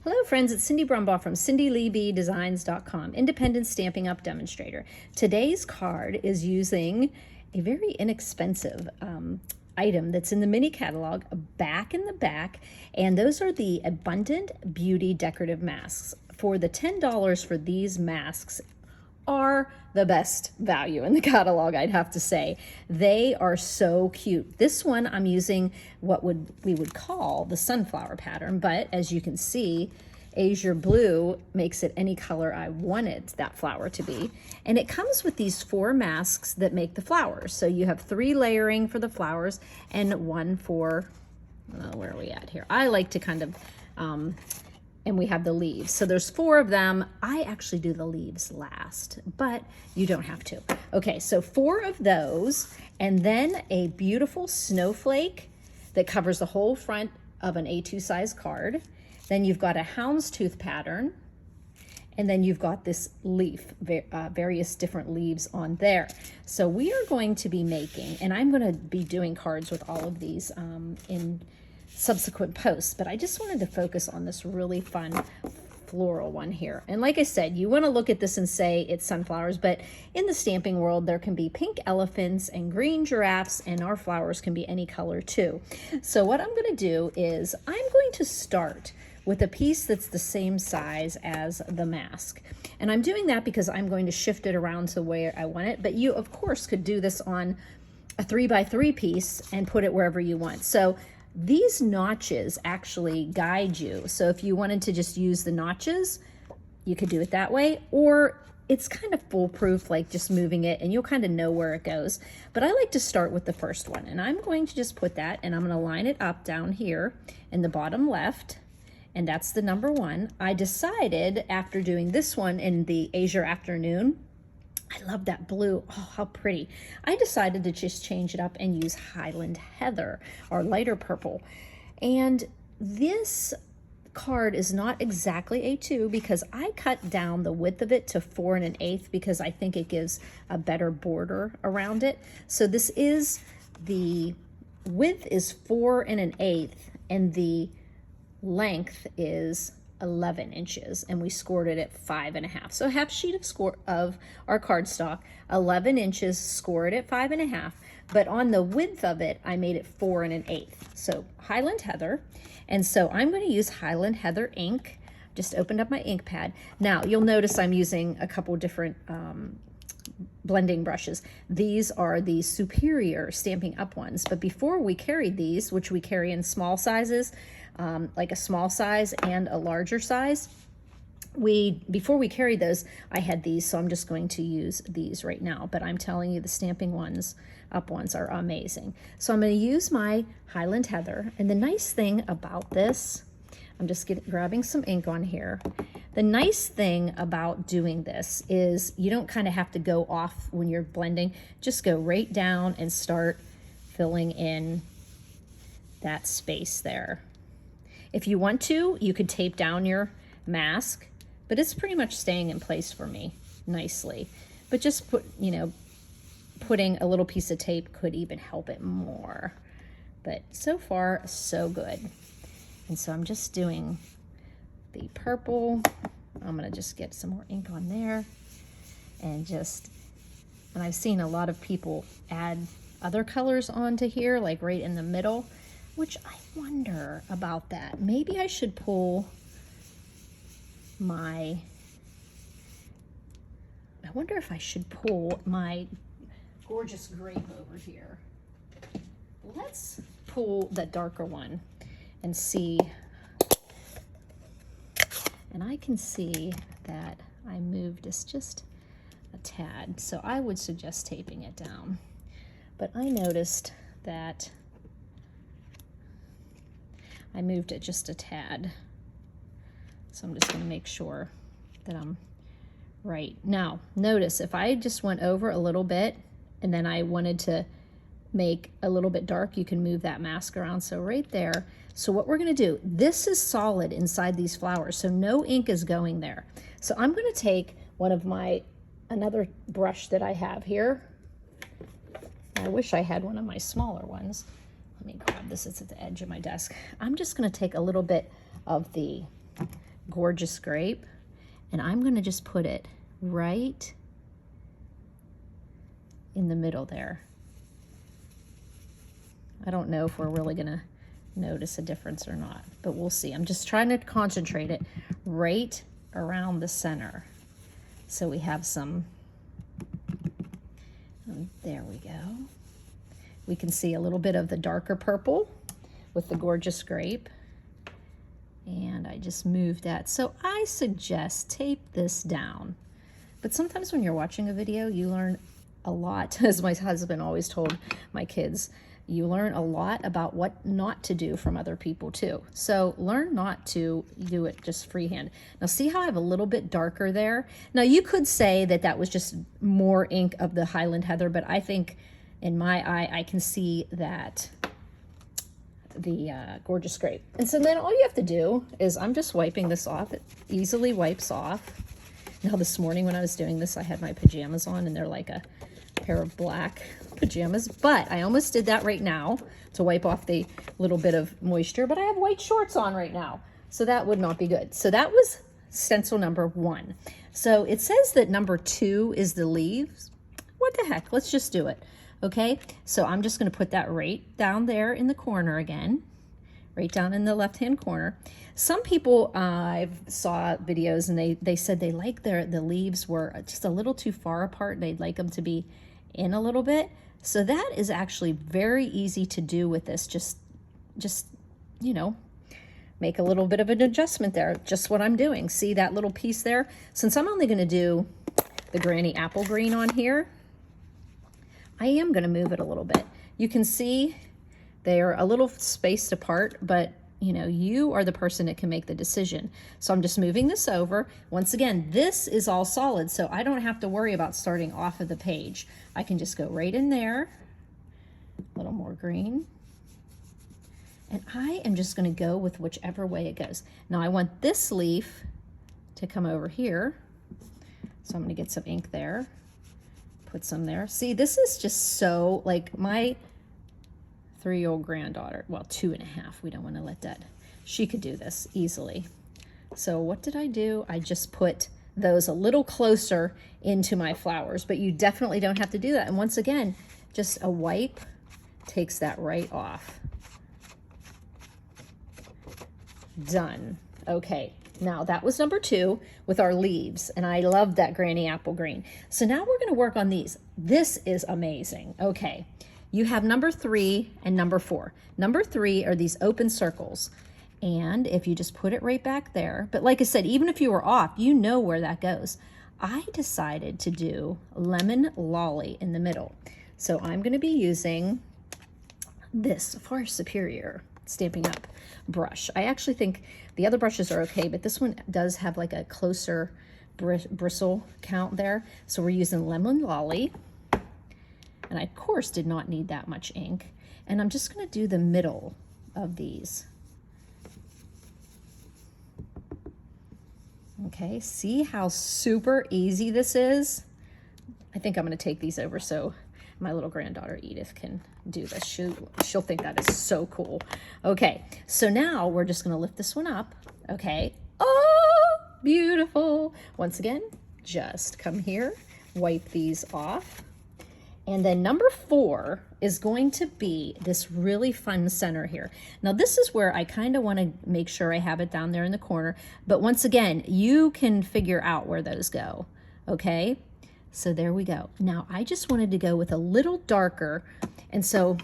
Hello friends, it's Cindy Brumbaugh from CindyLeeBDesigns.com, independent Stampin' Up! Demonstrator. Today's card is using a very inexpensive item that's in the mini catalog, back in the back, and those are the Abundant Beauty decorative masks. For the $10 for these masks are the best value in the catalog, I'd have to say. They are so cute. This one I'm using what we would call the sunflower pattern, but as you can see, azure blue makes it any color I wanted that flower to be. And it comes with these 4 masks that make the flowers. So you have 3 layering for the flowers and 1 for, where are we at here? I like to kind of, and we have the leaves. So there's 4 of them. I actually do the leaves last, but you don't have to. Okay, so 4 of those, and then a beautiful snowflake that covers the whole front of an A2 size card. Then you've got a houndstooth pattern, and then you've got this leaf, various different leaves on there. So we are going to be making, and I'm going to be doing cards with all of these in subsequent posts, but I just wanted to focus on this really fun floral one here. And like I said, you want to look at this and say it's sunflowers, but in the stamping world, there can be pink elephants and green giraffes, and our flowers can be any color too. So what I'm going to do is I'm going to start with a piece that's the same size as the mask. And I'm doing that because I'm going to shift it around to where I want it, but you of course could do this on a 3x3 piece and put it wherever you want. So these notches actually guide you. So if you wanted to just use the notches, you could do it that way, or it's kind of foolproof, like just moving it and you'll kind of know where it goes. But I like to start with the first one, and I'm going to just put that, and I'm going to line it up down here in the bottom left, and that's the number 1. I decided after doing this one in the Azure Afternoon, I love that blue. Oh, how pretty. I decided to just change it up and use Highland Heather or lighter purple. And this card is not exactly A2 because I cut down the width of it to 4 1/8 because I think it gives a better border around it. So this is, the width is 4 1/8 and the length is 11 inches, and we scored it at 5.5. So a half sheet of our cardstock, 11 inches, scored at 5.5, but on the width of it, I made it 4 1/8. So Highland Heather, and so I'm going to use Highland Heather ink. Just opened up my ink pad. Now you'll notice I'm using a couple different blending brushes. These are the Superior Stampin' Up! Ones, but before we carried these, which we carry in small sizes, like a small size and a larger size, before we carried those, I had these, so I'm just going to use these right now. But I'm telling you, the Stampin' Up! Ones are amazing. So I'm going to use my Highland Heather, and the nice thing about this, I'm just grabbing some ink on here. The nice thing about doing this is you don't kind of have to go off when you're blending. Just go right down and start filling in that space there. If you want to, you could tape down your mask, but it's pretty much staying in place for me nicely. But just putting a little piece of tape could even help it more. But so far, so good. And so I'm just doing the purple. I'm gonna just get some more ink on there, and I've seen a lot of people add other colors onto here, like right in the middle, which I wonder about that. Maybe I should pull I wonder if I should pull my gorgeous grape over here. Let's pull the darker one and see. And I can see that I moved this just a tad, so I would suggest taping it down. But I noticed that I moved it just a tad. So I'm just going to make sure that I'm right. Now, notice if I just went over a little bit and then I wanted to make a little bit dark, you can move that mask around. So right there. So what we're going to do, this is solid inside these flowers, so no ink is going there. So I'm going to take one of another brush that I have here. I wish I had one of my smaller ones. Let me grab this, it's at the edge of my desk. I'm just going to take a little bit of the Gorgeous Grape, and I'm going to just put it right in the middle there. I don't know if we're really going to notice a difference or not, but we'll see. I'm just trying to concentrate it right around the center. So we have some, there we go. We can see a little bit of the darker purple with the Gorgeous Grape. And I just moved that. So I suggest tape this down. But sometimes when you're watching a video, you learn a lot. As my husband always told my kids, you learn a lot about what not to do from other people too. So learn not to do it just freehand. Now see how I have a little bit darker there? Now you could say that that was just more ink of the Highland Heather, but I think in my eye, I can see that the Gorgeous Grape. And so then all you have to do is, I'm just wiping this off. It easily wipes off. Now this morning when I was doing this, I had my pajamas on and they're like a pair of black pajamas, but I almost did that right now to wipe off the little bit of moisture, but I have white shorts on right now, so that would not be good. So that was stencil number 1. So it says that number 2 is the leaves. What the heck, let's just do it. Okay, so I'm just going to put that right down there in the corner again, right down in the left-hand corner. Some people, I saw videos and they said they like the leaves were just a little too far apart. They'd like them to be in a little bit. So that is actually very easy to do with this. Just you know, make a little bit of an adjustment there. Just what I'm doing. See that little piece there? Since I'm only going to do the Granny Apple Green on here, I am going to move it a little bit. You can see they're a little spaced apart, but you know, you are the person that can make the decision. So I'm just moving this over. Once again, this is all solid, so I don't have to worry about starting off of the page. I can just go right in there, a little more green. And I am just going to go with whichever way it goes. Now I want this leaf to come over here. So I'm going to get some ink there, put some there. See, this is just so, like my 3-year-old granddaughter, well, 2.5, we don't want to let that, she could do this easily. So what did I do? I just put those a little closer into my flowers, but you definitely don't have to do that. And once again, just a wipe takes that right off. Done. Okay, now that was number 2 with our leaves, and I love that Granny Apple Green. So now we're going to work on these. This is amazing. Okay. You have number 3 and number 4. Number 3 are these open circles. And if you just put it right back there, but like I said, even if you were off, you know where that goes. I decided to do Lemon Lolly in the middle. So I'm going to be using this Far Superior Stampin' Up brush. I actually think the other brushes are okay, but this one does have like a closer bristle count there. So we're using Lemon Lolly. And I, of course, did not need that much ink. And I'm just going to do the middle of these. Okay, see how super easy this is? I think I'm going to take these over so my little granddaughter Edith can do this. She'll think that is so cool. Okay, so now we're just going to lift this one up. Okay, oh, beautiful. Once again, just come here, wipe these off. And then number 4 is going to be this really fun center here. Now this is where I kind of want to make sure I have it down there in the corner. But once again, you can figure out where those go. Okay, so there we go. Now I just wanted to go with a little darker. And so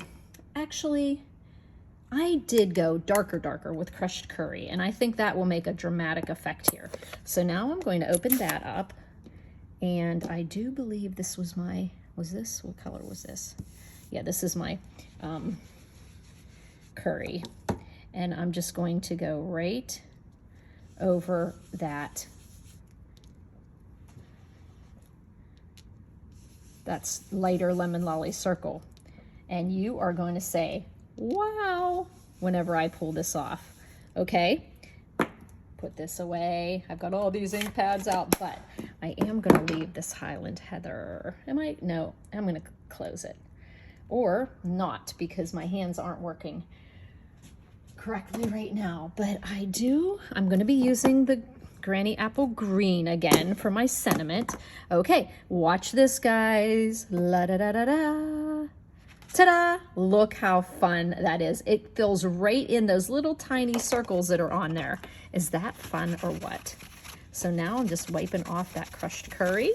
actually I did go darker with crushed curry. And I think that will make a dramatic effect here. So now I'm going to open that up. And I do believe this was my... Was this? What color was this? Yeah, this is my curry. And I'm just going to go right over that. That's lighter Lemon Lolly circle. And you are going to say, wow, whenever I pull this off. Okay? Put this away. I've got all these ink pads out, but I am going to leave this Highland Heather. Am I? No, I'm going to close it. Or not, because my hands aren't working correctly right now. But I'm going to be using the Granny Apple Green again for my sentiment. Okay, watch this, guys. La da da da da. Ta-da! Look how fun that is. It fills right in those little tiny circles that are on there. Is that fun or what? So now I'm just wiping off that crushed curry.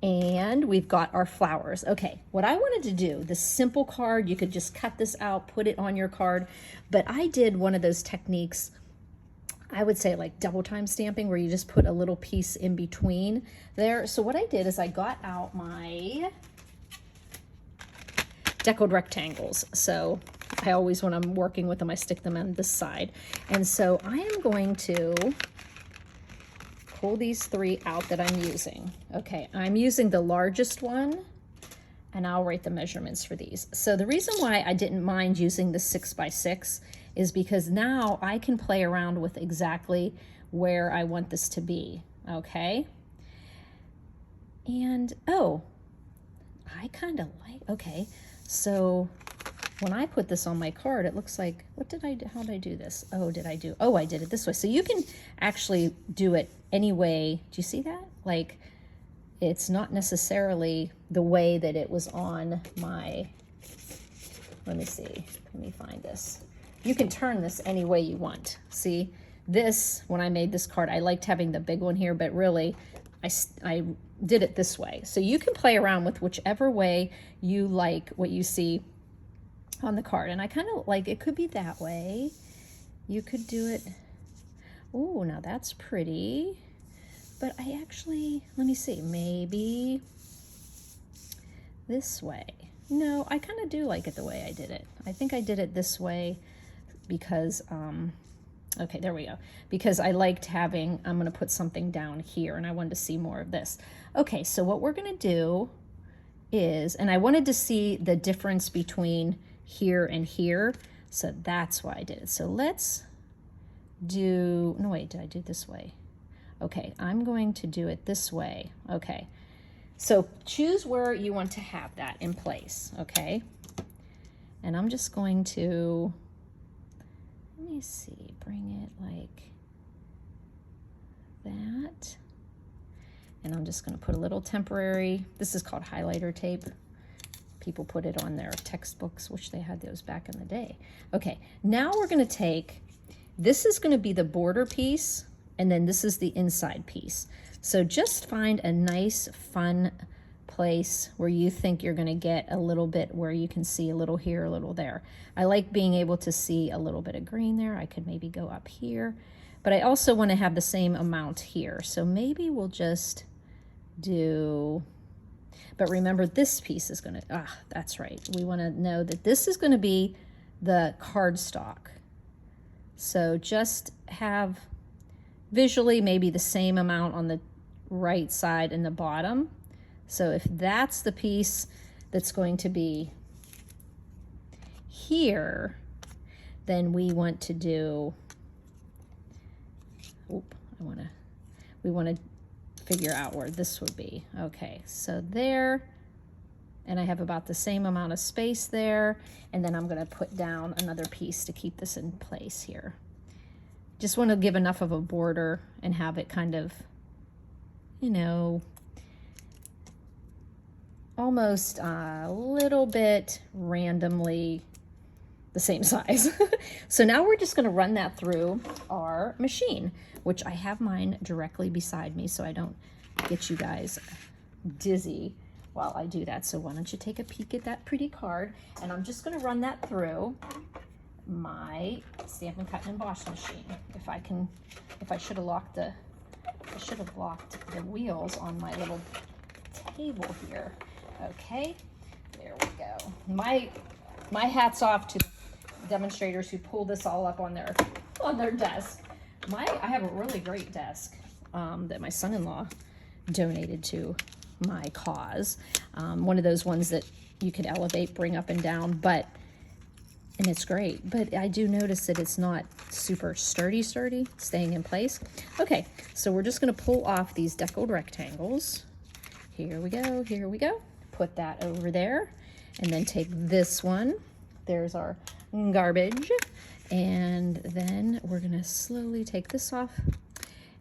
And we've got our flowers. Okay, what I wanted to do, the simple card, you could just cut this out, put it on your card. But I did one of those techniques, I would say like double time stamping, where you just put a little piece in between there. So what I did is I got out my Deckled Rectangles. So I always, when I'm working with them, I stick them on this side. And so I am going to pull these 3 out that I'm using. Okay, I'm using the largest one, and I'll write the measurements for these. So the reason why I didn't mind using the 6x6 is because now I can play around with exactly where I want this to be, okay? And, oh, I kind of like, okay, so when I put this on my card, it looks like, what did I do? How did I do this? Oh, I did it this way. So you can actually do it any way. Do you see that? Like, it's not necessarily the way that it was on my, let me see, let me find this. You can turn this any way you want. See, this, when I made this card, I liked having the big one here, but really, I did it this way. So you can play around with whichever way you like what you see on the card. And I kind of like, it could be that way. You could do it, oh, now that's pretty. But I actually, let me see, maybe this way. No, I kind of do like it the way I did it. I think I did it this way because, okay, there we go. Because I liked having, I'm going to put something down here, and I wanted to see more of this. Okay, so what we're going to do is, and I wanted to see the difference between here and here, so that's why I did it. So let's do, no wait, did I do it this way? Okay, I'm going to do it this way. Okay, so choose where you want to have that in place, okay? And I'm just going to, let me see, bring it like that. And I'm just going to put a little temporary, this is called highlighter tape. People put it on their textbooks, which they had those back in the day. Okay, now we're going to take, this is going to be the border piece, and then this is the inside piece. So just find a nice, fun place where you think you're going to get a little bit where you can see a little here, a little there. I like being able to see a little bit of green there. I could maybe go up here, but I also want to have the same amount here. So maybe we'll just do, but remember this piece is going to, that's right. We want to know that this is going to be the cardstock. So just have visually maybe the same amount on the right side and the bottom. So if that's the piece that's going to be here, then we want to do, we want to figure out where this would be. Okay, so there, and I have about the same amount of space there, and then I'm going to put down another piece to keep this in place here. Just want to give enough of a border and have it kind of, you know, almost a little bit randomly the same size. So now we're just going to run that through our machine, which I have mine directly beside me so I don't get you guys dizzy while I do that. So why don't you take a peek at that pretty card, and I'm just going to run that through my Stampin' Cut and Emboss machine. I should have locked the wheels on my little table here. Okay, there we go. My hat's off to demonstrators who pull this all up on their desk. I have a really great desk that my son-in-law donated to my cause. One of those ones that you could elevate, bring up and down, and it's great, but I do notice that it's not super sturdy, staying in place. Okay, so we're just gonna pull off these Deckled Rectangles. Here we go. Put that over there, and then take this one. There's our garbage, and then we're gonna slowly take this off,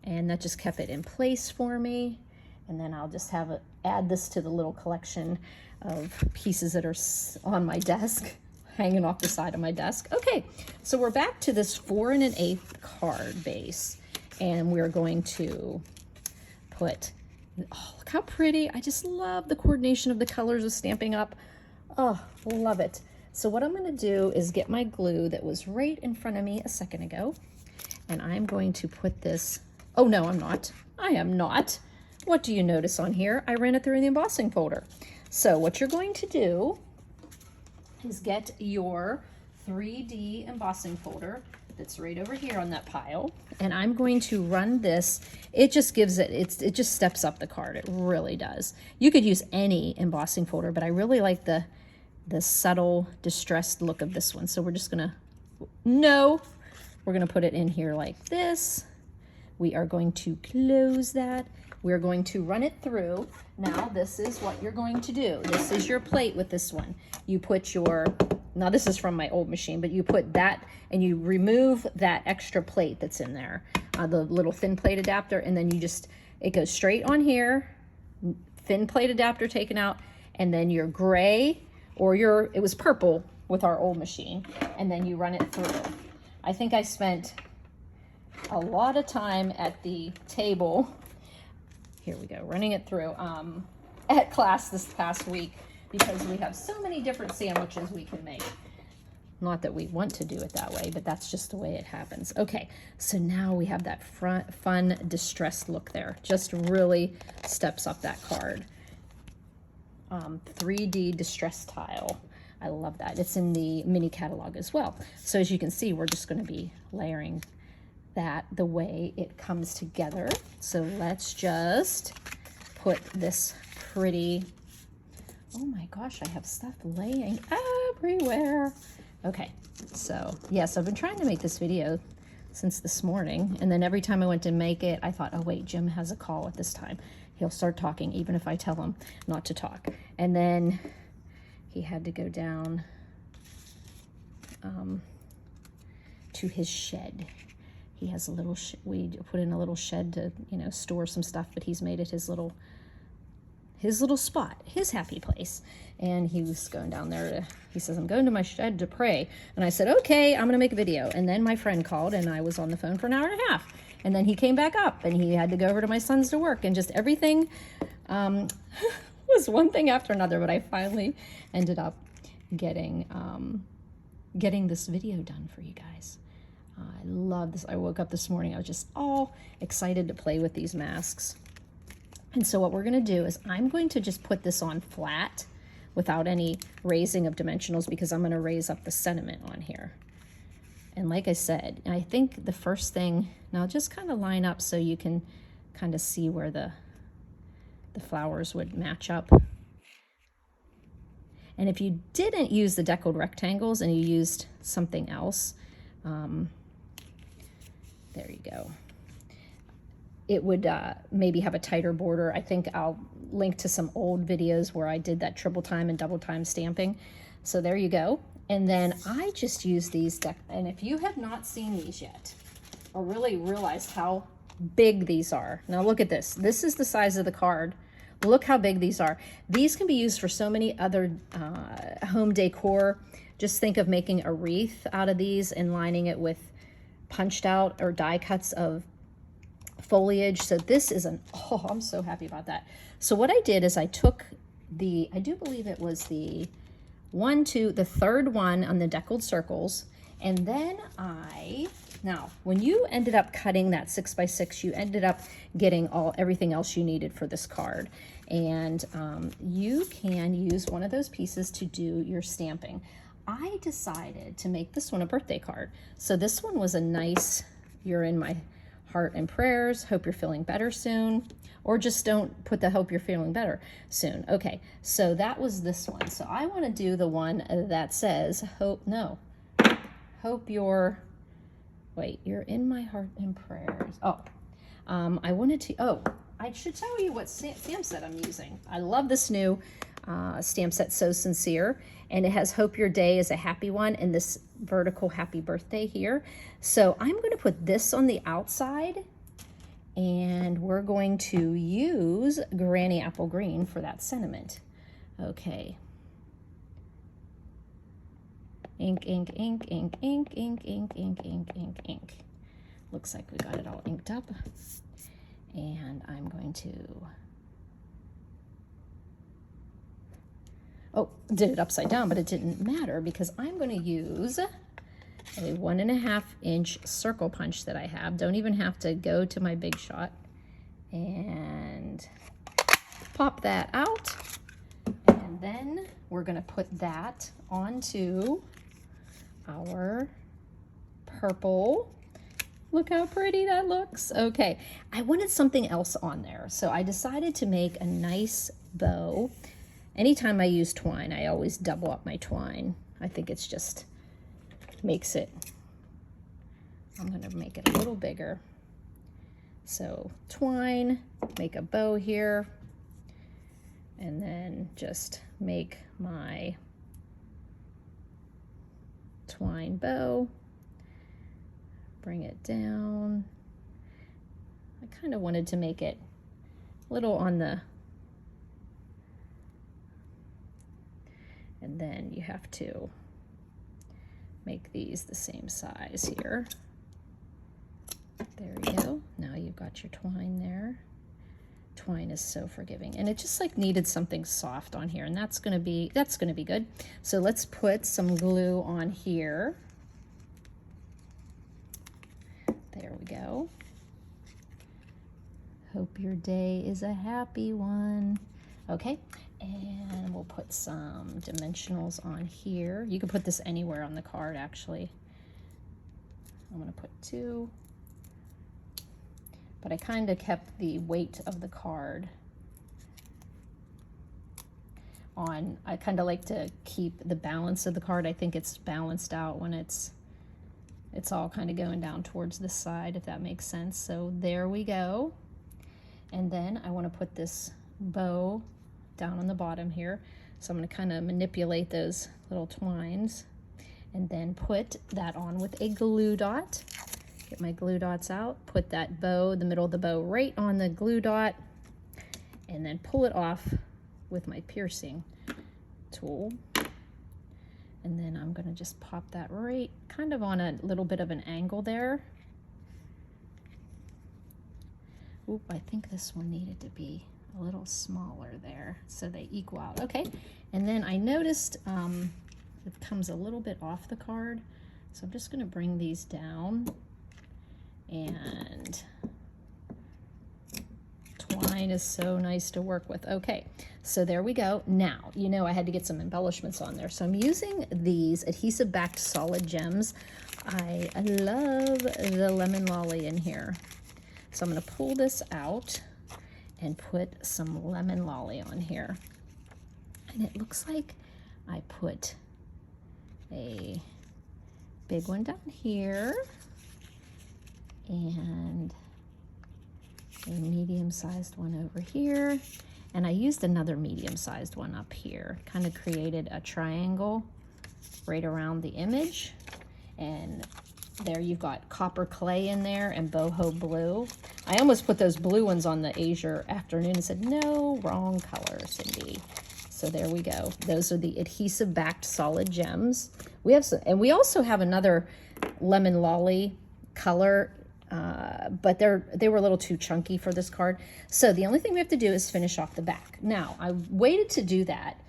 And that just kept it in place for me. And then I'll just add this to the little collection of pieces that are on my desk, hanging off the side of my desk. Okay, so we're back to this 4 1/8 card base, and we're going to put, oh, look how pretty. I just love the coordination of the colors of Stampin' Up. Oh, love it. So what I'm gonna do is get my glue that was right in front of me a second ago, and I'm going to put this, oh no, I'm not. I am not. What do you notice on here? I ran it through the embossing folder. So what you're going to do is get your 3D embossing folder that's right over here on that pile, and I'm going to run this. It just gives it, it just steps up the card. It really does. You could use any embossing folder, but I really like the subtle distressed look of this one. So we're just gonna, we're gonna put it in here like this. We are going to close that. We're going to run it through. Now this is what you're going to do. This is your plate with this one. You put your, now this is from my old machine, but you put that and you remove that extra plate that's in there, the little thin plate adapter, and then you just, it goes straight on here, thin plate adapter taken out, and then your gray, or it was purple with our old machine, and then you run it through. I think I spent a lot of time at the table, here we go, running it through at class this past week, because we have so many different sandwiches we can make. Not that we want to do it that way, but that's just the way it happens. Okay, so now we have that fun distressed look there. Just really steps up that card. 3D distress tile. I love that. It's in the mini catalog as well. So as you can see, we're just going to be layering that the way it comes together. So let's just put this pretty, oh my gosh, I have stuff laying everywhere. Okay, so yes, I've been trying to make this video since this morning, and then every time I went to make it, I thought, oh wait, Jim has a call at this time. He'll start talking even if I tell him not to talk. And then he had to go down to his shed. He has a little, we put in a little shed to, you know, store some stuff, but he's made it his little spot, his happy place. And he was going down there he says, I'm going to my shed to pray. And I said, okay, I'm gonna make a video. And then my friend called and I was on the phone for an hour and a half. And then he came back up and he had to go over to my son's to work, and just everything was one thing after another, but I finally ended up getting this video done for you guys. I love this. I woke up this morning, I was just all excited to play with these masks. And so what we're gonna do is I'm going to just put this on flat without any raising of dimensionals, because I'm gonna raise up the sentiment on here. And like I said, I think the first thing, now just kind of line up so you can kind of see where the flowers would match up. And if you didn't use the deckled rectangles and you used something else, there you go. It would maybe have a tighter border. I think I'll link to some old videos where I did that triple time and double time stamping. So there you go. And then I just use these and if you have not seen these yet, or really realized how big these are. Now look at this. This is the size of the card. Look how big these are. These can be used for so many other home decor. Just think of making a wreath out of these and lining it with punched out or die cuts of foliage. So this is oh, I'm so happy about that. So what I did is I took I do believe it was the third one on the Deckled Circles, and then now when you ended up cutting that 6x6, you ended up getting everything else you needed for this card, and you can use one of those pieces to do your stamping. I decided to make this one a birthday card. So this one was a nice, you're in my heart and prayers, hope you're feeling better soon, or just don't put the hope you're feeling better soon. Okay, so that was this one. So I want to do the one that says hope you're, wait, you're in my heart and prayers. I should tell you what stamp set I'm using. I love this new stamp set, So Sincere, and it has hope your day is a happy one and this vertical happy birthday here. So I'm going to put this on the outside, And we're going to use Granny Apple Green for that sentiment. Okay. Ink, ink, ink, ink, ink, ink, ink, ink, ink, ink, ink. Looks like we got it all inked up. And I'm going to, oh, did it upside down, but it didn't matter because I'm going to use a 1.5 inch circle punch that I have. Don't even have to go to my Big Shot. And pop that out. And then we're going to put that onto our purple. Look how pretty that looks. Okay, I wanted something else on there, so I decided to make a nice bow. Anytime I use twine, I always double up my twine. I think it's just makes it, I'm gonna make it a little bigger. So twine, make a bow here, and then just make my twine bow. Bring it down. I kind of wanted to make it a little on the, and then you have to make these the same size here. There you go. Now you've got your twine there. Twine is so forgiving, and it just like needed something soft on here, and that's gonna be good. So let's put some glue on here. There we go. Hope your day is a happy one. Okay, and we'll put some dimensionals on here. You can put this anywhere on the card, actually. I'm gonna put 2, but I kind of kept the weight of the card on. I kind of like to keep the balance of the card. I think it's balanced out when it's all kind of going down towards the side, if that makes sense. So there we go. And then I want to put this bow down on the bottom here. So I'm going to kind of manipulate those little twines and then put that on with a glue dot. Get my glue dots out, put that bow, the middle of the bow, right on the glue dot, and then pull it off with my piercing tool. And then I'm gonna just pop that right kind of on a little bit of an angle there. Oop, I think this one needed to be a little smaller there so they equal out. Okay, and then I noticed it comes a little bit off the card, so I'm just gonna bring these down, and twine is so nice to work with. Okay, so there we go. Now, you know I had to get some embellishments on there, so I'm using these adhesive backed solid gems. I love the lemon lolly in here. So I'm going to pull this out and put some lemon lolly on here. And it looks like I put a big one down here and a medium-sized one over here. And I used another medium-sized one up here. Kind of created a triangle right around the image. And there you've got copper clay in there and boho blue. I almost put those blue ones on the Azure Afternoon and said, no, wrong color, Cindy. So there we go. Those are the adhesive backed solid gems. We have some, and we also have another lemon lolly color, but they were a little too chunky for this card. So the only thing we have to do is finish off the back. Now, I waited to do that.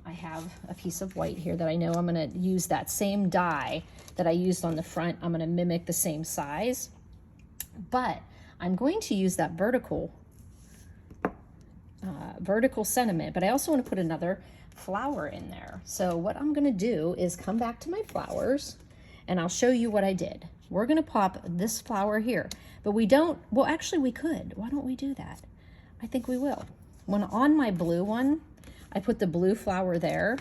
I have a piece of white here that I know I'm going to use that same die that I used on the front. I'm going to mimic the same size, but I'm going to use that vertical sentiment, but I also want to put another flower in there. So what I'm going to do is come back to my flowers and I'll show you what I did. We're going to pop this flower here, but we don't, well, actually we could. Why don't we do that? I think we will. When on my blue one, I put the blue flower there,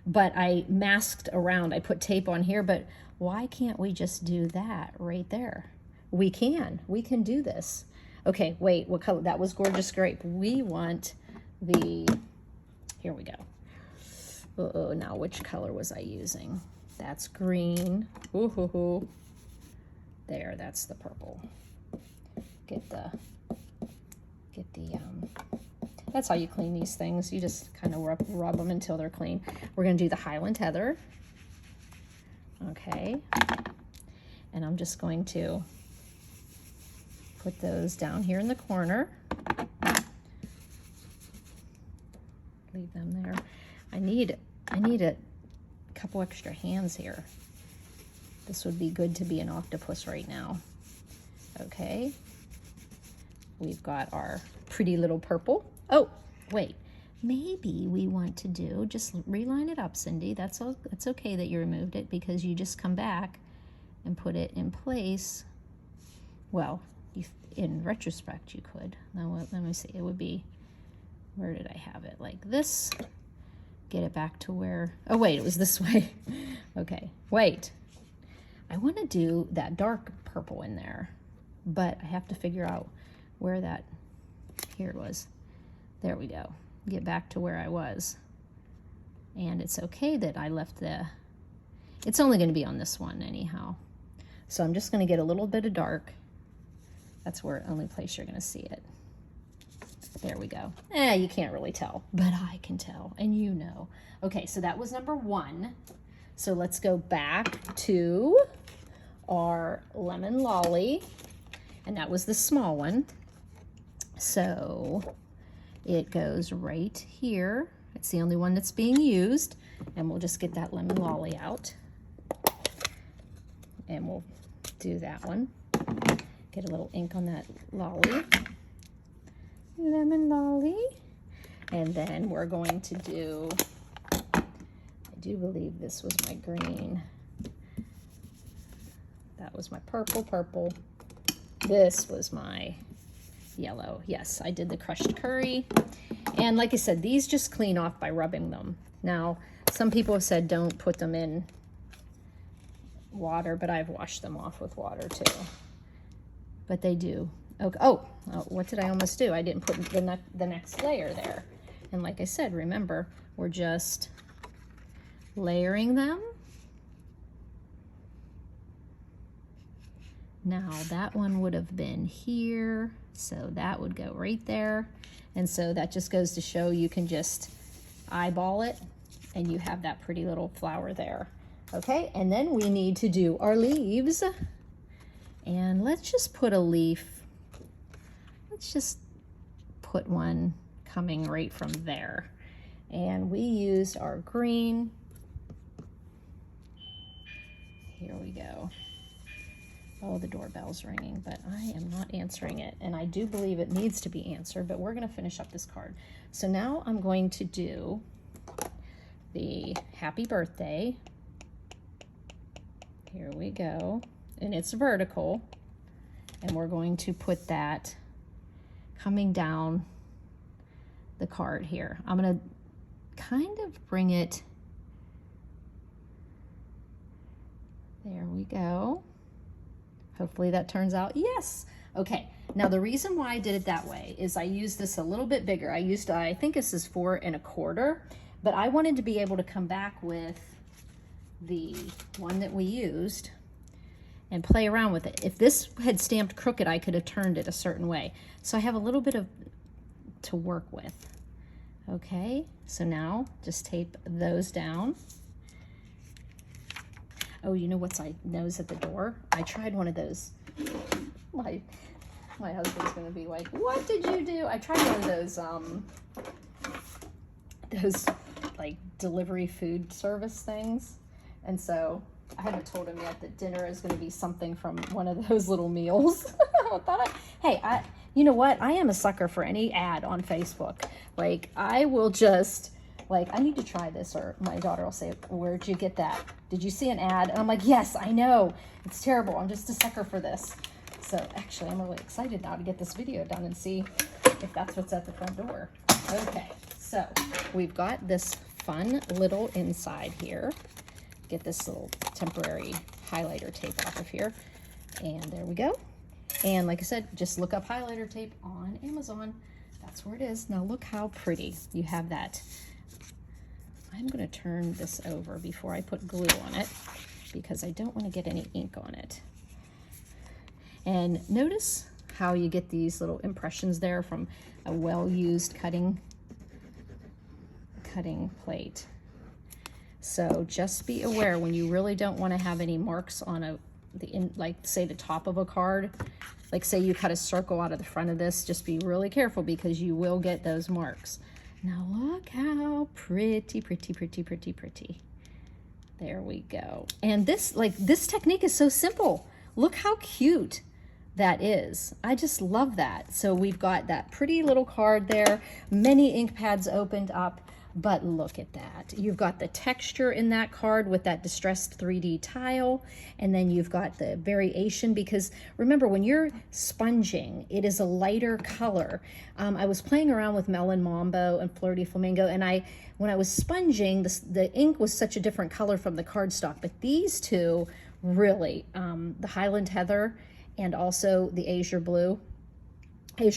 but I masked around. I put tape on here, but why can't we just do that right there? We can do this. Okay, wait, what color? That was Gorgeous Grape. We want the, here we go. Uh-oh, now which color was I using? That's green. Ooh, hoo, hoo. There, that's the purple. get the, that's how you clean these things. You just kind of rub them until they're clean. We're going to do the Highland Heather. Okay. And I'm just going to put those down here in the corner. Leave them there. I need a couple extra hands here. This would be good to be an octopus right now. Okay. We've got our pretty little purple. Oh, wait. Maybe we want to do, just reline it up, Cindy. That's okay that you removed it, because you just come back and put it in place. Well, in retrospect, you could. Now, let me see. It would be, where did I have it? Like this. Get it back to where, oh wait, it was this way. Okay, wait. I want to do that dark purple in there, but I have to figure out where that, here it was. There we go. Get back to where I was. And it's okay that I left it's only going to be on this one anyhow. So I'm just going to get a little bit of dark. That's where only place you're going to see it. There we go. You can't really tell, but I can tell, and you know. Okay, so that was number 1. So let's go back to our lemon lolly, and that was the small one. So it goes right here. It's the only one that's being used, and we'll just get that lemon lolly out, and we'll do that one. Get a little ink on that lolly. Lemon lolly. And then we're going to do, I do believe this was my green. That was my purple. This was my yellow. Yes, I did the crushed curry. And like I said, these just clean off by rubbing them. Now, some people have said don't put them in water, but I've washed them off with water too. But they do. Okay. Oh, what did I almost do? I didn't put the next layer there. And like I said, remember, we're just layering them. Now that one would have been here, so that would go right there. And so that just goes to show you can just eyeball it and you have that pretty little flower there. Okay, and then we need to do our leaves. And let's just put a leaf. Let's just put one coming right from there. And we used our green. Here we go. Oh, the doorbell's ringing, but I am not answering it. And I do believe it needs to be answered, but we're going to finish up this card. So now I'm going to do the happy birthday. Here we go. And it's vertical. And we're going to put that coming down the card here. I'm going to kind of bring it. There we go. Hopefully that turns out, yes. Okay, now the reason why I did it that way is I used this a little bit bigger. I think this is 4 1/4, but I wanted to be able to come back with the one that we used and play around with it. If this had stamped crooked, I could have turned it a certain way. So I have a little bit to work with. Okay, so now just tape those down. Oh, you know what's I nose at the door? I tried one of those. My husband's gonna be like, what did you do? I tried one of those like delivery food service things. And so I haven't told him yet that dinner is gonna be something from one of those little meals. You know what? I am a sucker for any ad on Facebook. Like I will just, like, I need to try this, or my daughter will say, where'd you get that? Did you see an ad? And I'm like, yes, I know. It's terrible. I'm just a sucker for this. So actually, I'm really excited now to get this video done and see if that's what's at the front door. Okay, so we've got this fun little inside here. Get this little temporary highlighter tape off of here. And there we go. And like I said, just look up highlighter tape on Amazon. That's where it is. Now look how pretty you have that. I'm going to turn this over before I put glue on it because I don't want to get any ink on it. And notice how you get these little impressions there from a well-used cutting plate. So just be aware when you really don't want to have any marks on like say the top of a card, like say you cut a circle out of the front of this, just be really careful because you will get those marks. Now look how pretty, pretty, pretty, pretty, pretty. There we go. And this technique is so simple. Look how cute that is. I just love that. So we've got that pretty little card there, many ink pads opened up, but look at that. You've got the texture in that card with that distressed 3D tile, and then you've got the variation, because remember when you're sponging, it is a lighter color. I was playing around with Melon Mambo and Flirty Flamingo, and when I was sponging, the ink was such a different color from the cardstock, but these two really, the Highland Heather and also the Azure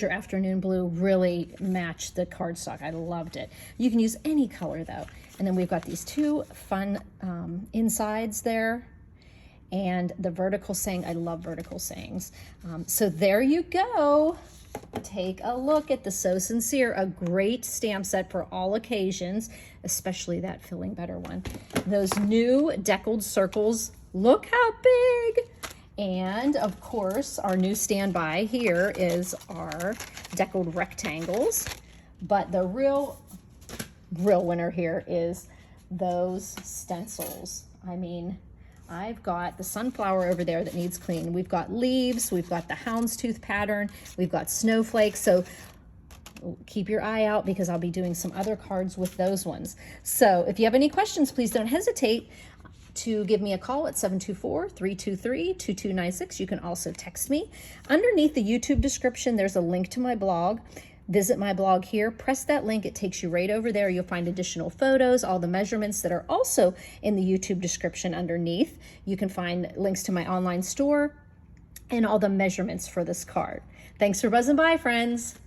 Afternoon Blue really matched the cardstock. I loved it. You can use any color though. And then we've got these two fun insides there, and the vertical saying. I love vertical sayings. So there you go. Take a look at the So Sincere, a great stamp set for all occasions, especially that Feeling Better one. Those new Deckled Circles, look how big. And of course, our new standby here is our Deckled Rectangles. But the real winner here is those stencils. I mean, I've got the sunflower over there that needs clean. We've got leaves, we've got the houndstooth pattern, we've got snowflakes. So keep your eye out because I'll be doing some other cards with those ones. So if you have any questions, please don't hesitate to give me a call at 724-323-2296. You can also text me. Underneath the YouTube description, there's a link to my blog. Visit my blog here, press that link, it takes you right over there. You'll find additional photos, all the measurements that are also in the YouTube description underneath. You can find links to my online store and all the measurements for this card. Thanks for buzzing by, friends.